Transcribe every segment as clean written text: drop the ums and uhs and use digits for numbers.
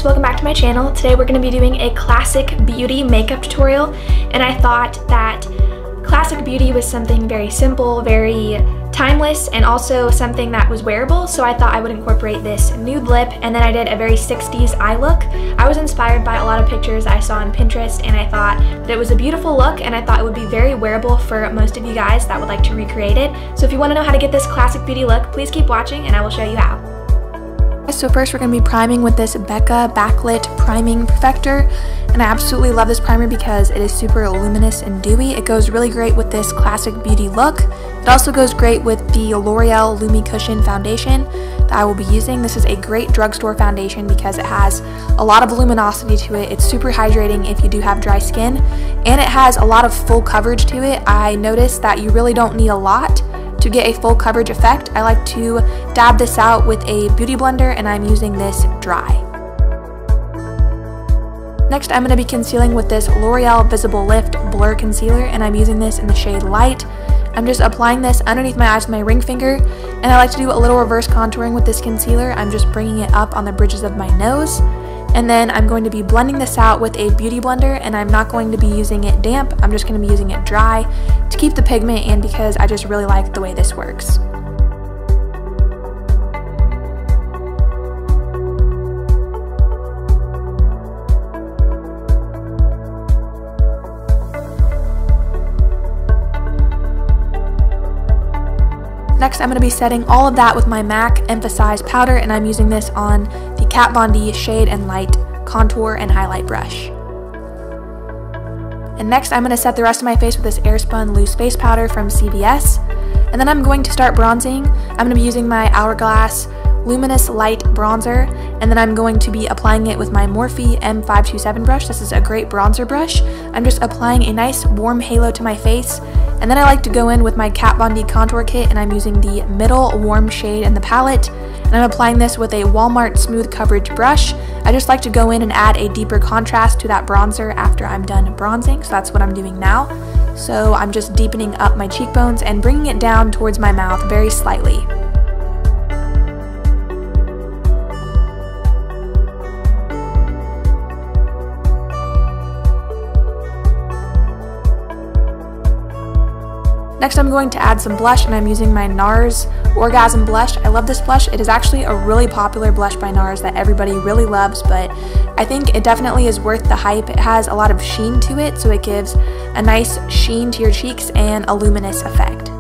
Welcome back to my channel. Today we're going to be doing a classic beauty makeup tutorial, and I thought that classic beauty was something very simple, very timeless, and also something that was wearable, so I thought I would incorporate this nude lip, and then I did a very 60s eye look. I was inspired by a lot of pictures I saw on Pinterest, and I thought that it was a beautiful look, and I thought it would be very wearable for most of you guys that would like to recreate it. So if you want to know how to get this classic beauty look, please keep watching and I will show you how. So first we're going to be priming with this Becca Backlit Priming Perfector, and I absolutely love this primer because it is super luminous and dewy. It goes really great with this classic beauty look. It also goes great with the L'Oreal Lumi Cushion foundation that I will be using. This is a great drugstore foundation because it has a lot of luminosity to it. It's super hydrating if you do have dry skin, and it has a lot of full coverage to it. I noticed that you really don't need a lot to get a full coverage effect. I like to dab this out with a beauty blender, and I'm using this dry. Next, I'm going to be concealing with this L'Oreal Visible Lift Blur Concealer, and I'm using this in the shade Light. I'm just applying this underneath my eyes with my ring finger, and I like to do a little reverse contouring with this concealer. I'm just bringing it up on the bridges of my nose, and then I'm going to be blending this out with a beauty blender, and I'm not going to be using it damp. I'm just going to be using it dry to keep the pigment and because I just really like the way this works. Next, I'm going to be setting all of that with my MAC Emphasize powder, and I'm using this on the Kat Von D Shade and Light Contour and Highlight brush. And next, I'm going to set the rest of my face with this Airspun Loose Face Powder from CVS. And then I'm going to start bronzing. I'm going to be using my Hourglass Luminous Light Bronzer, and then I'm going to be applying it with my Morphe M527 brush. This is a great bronzer brush. I'm just applying a nice warm halo to my face, and then I like to go in with my Kat Von D Contour Kit, and I'm using the middle warm shade in the palette, and I'm applying this with a Walmart Smooth Coverage brush. I just like to go in and add a deeper contrast to that bronzer after I'm done bronzing, so that's what I'm doing now. So I'm just deepening up my cheekbones and bringing it down towards my mouth very slightly. Next, I'm going to add some blush, and I'm using my NARS Orgasm Blush. I love this blush. It is actually a really popular blush by NARS that everybody really loves, but I think it definitely is worth the hype. It has a lot of sheen to it, so it gives a nice sheen to your cheeks and a luminous effect.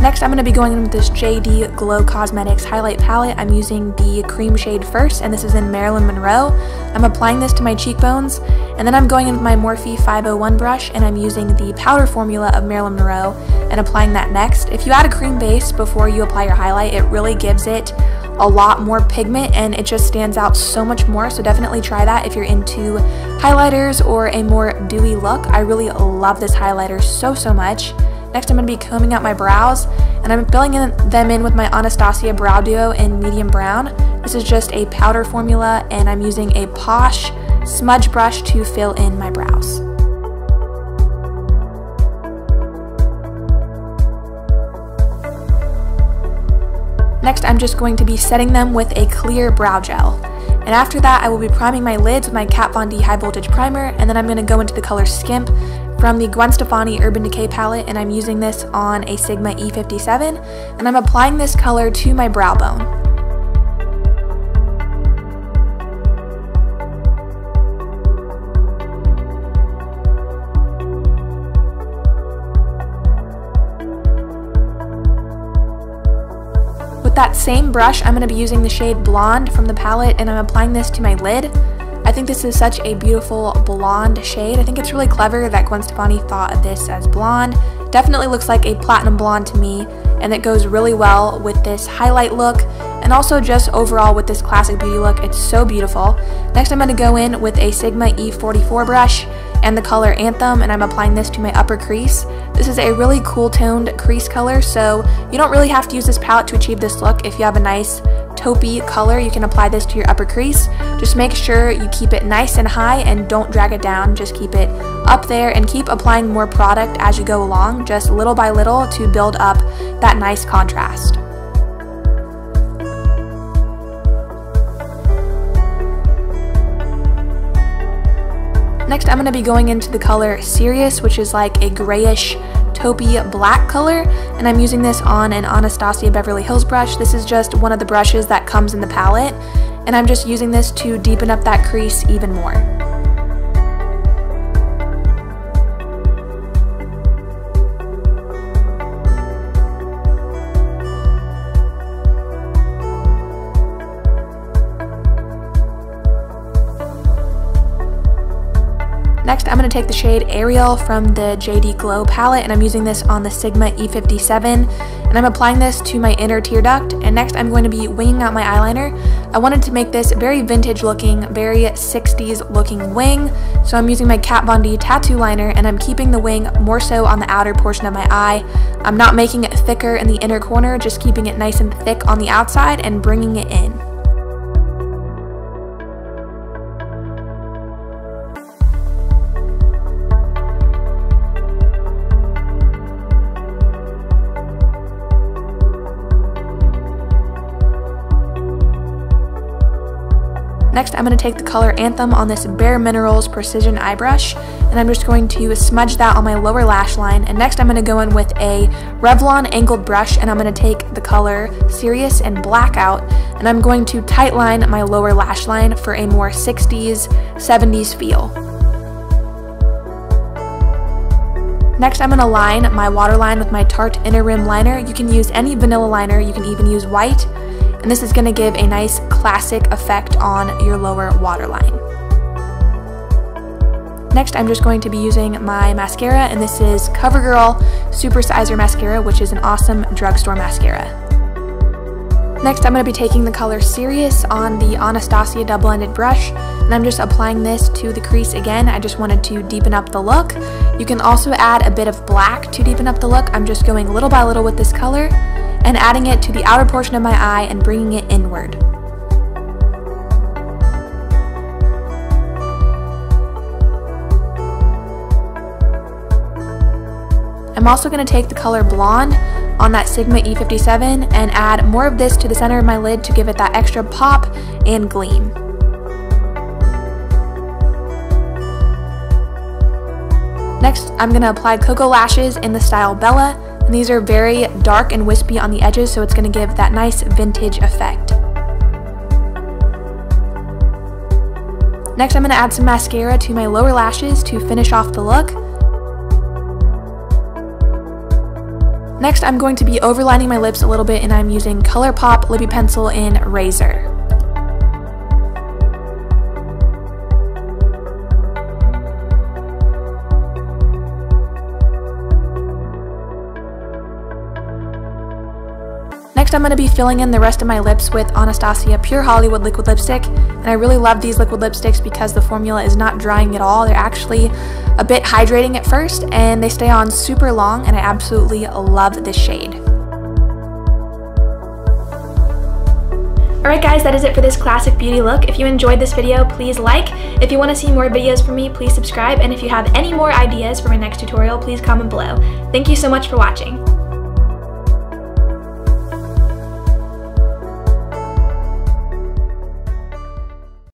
Next, I'm going to be going in with this JD Glow Cosmetics Highlight Palette. I'm using the cream shade first, and this is in Marilyn Monroe. I'm applying this to my cheekbones, and then I'm going in with my Morphe 501 brush, and I'm using the powder formula of Marilyn Monroe and applying that next. If you add a cream base before you apply your highlight, it really gives it a lot more pigment, and it just stands out so much more, so definitely try that if you're into highlighters or a more dewy look. I really love this highlighter so much. Next, I'm going to be combing out my brows, and I'm filling them in with my Anastasia Brow Duo in medium brown. This is just a powder formula, and I'm using a Posh smudge brush to fill in my brows. Next, I'm just going to be setting them with a clear brow gel. And after that, I will be priming my lids with my Kat Von D High Voltage Primer, and then I'm going to go into the color Skimp from the Gwen Stefani Urban Decay palette, and I'm using this on a Sigma E57, and I'm applying this color to my brow bone. With that same brush, I'm going to be using the shade Blonde from the palette, and I'm applying this to my lid. I think this is such a beautiful blonde shade. I think it's really clever that Gwen Stefani thought of this as blonde. Definitely looks like a platinum blonde to me, and it goes really well with this highlight look and also just overall with this classic beauty look. It's so beautiful. Next, I'm going to go in with a Sigma E44 brush and the color Anthem, and I'm applying this to my upper crease. This is a really cool toned crease color, so you don't really have to use this palette to achieve this look. If you have a nice taupey color, you can apply this to your upper crease. Just make sure you keep it nice and high and don't drag it down. Just keep it up there and keep applying more product as you go along, just little by little to build up that nice contrast. Next, I'm going to be going into the color Serious, which is like a grayish taupey black color, and I'm using this on an Anastasia Beverly Hills brush. This is just one of the brushes that comes in the palette, and I'm just using this to deepen up that crease even more. Next, I'm going to take the shade Ariel from the JD Glow palette, and I'm using this on the Sigma E57, and I'm applying this to my inner tear duct. And next, I'm going to be winging out my eyeliner. I wanted to make this very vintage looking, very 60s looking wing, so I'm using my Kat Von D tattoo liner, and I'm keeping the wing more so on the outer portion of my eye. I'm not making it thicker in the inner corner, just keeping it nice and thick on the outside and bringing it in. Next, I'm going to take the color Anthem on this Bare Minerals Precision Eye Brush, and I'm just going to smudge that on my lower lash line. And next, I'm going to go in with a Revlon angled brush, and I'm going to take the color Serious and Blackout, and I'm going to tight line my lower lash line for a more 60s, 70s feel. Next, I'm going to line my waterline with my Tarte Inner Rim Liner. You can use any vanilla liner, you can even use white. And this is going to give a nice classic effect on your lower waterline. Next, I'm just going to be using my mascara, and this is CoverGirl Super Sizer Mascara, which is an awesome drugstore mascara. Next, I'm going to be taking the color Serious on the Anastasia double-ended brush, and I'm just applying this to the crease again. I just wanted to deepen up the look. You can also add a bit of black to deepen up the look. I'm just going little by little with this color and adding it to the outer portion of my eye and bringing it inward. I'm also going to take the color Blonde on that Sigma E57 and add more of this to the center of my lid to give it that extra pop and gleam. Next, I'm going to apply Cocoa Lashes in the style Bella. And these are very dark and wispy on the edges, so it's going to give that nice vintage effect. Next, I'm going to add some mascara to my lower lashes to finish off the look. Next, I'm going to be overlining my lips a little bit, and I'm using ColourPop Lippy Pencil in Razor. Next, I'm going to be filling in the rest of my lips with Anastasia Pure Hollywood liquid lipstick, and I really love these liquid lipsticks because the formula is not drying at all. They're actually a bit hydrating at first, and they stay on super long, and I absolutely love this shade. Alright guys, that is it for this classic beauty look. If you enjoyed this video, please like. If you want to see more videos from me, please subscribe, and if you have any more ideas for my next tutorial, please comment below. Thank you so much for watching.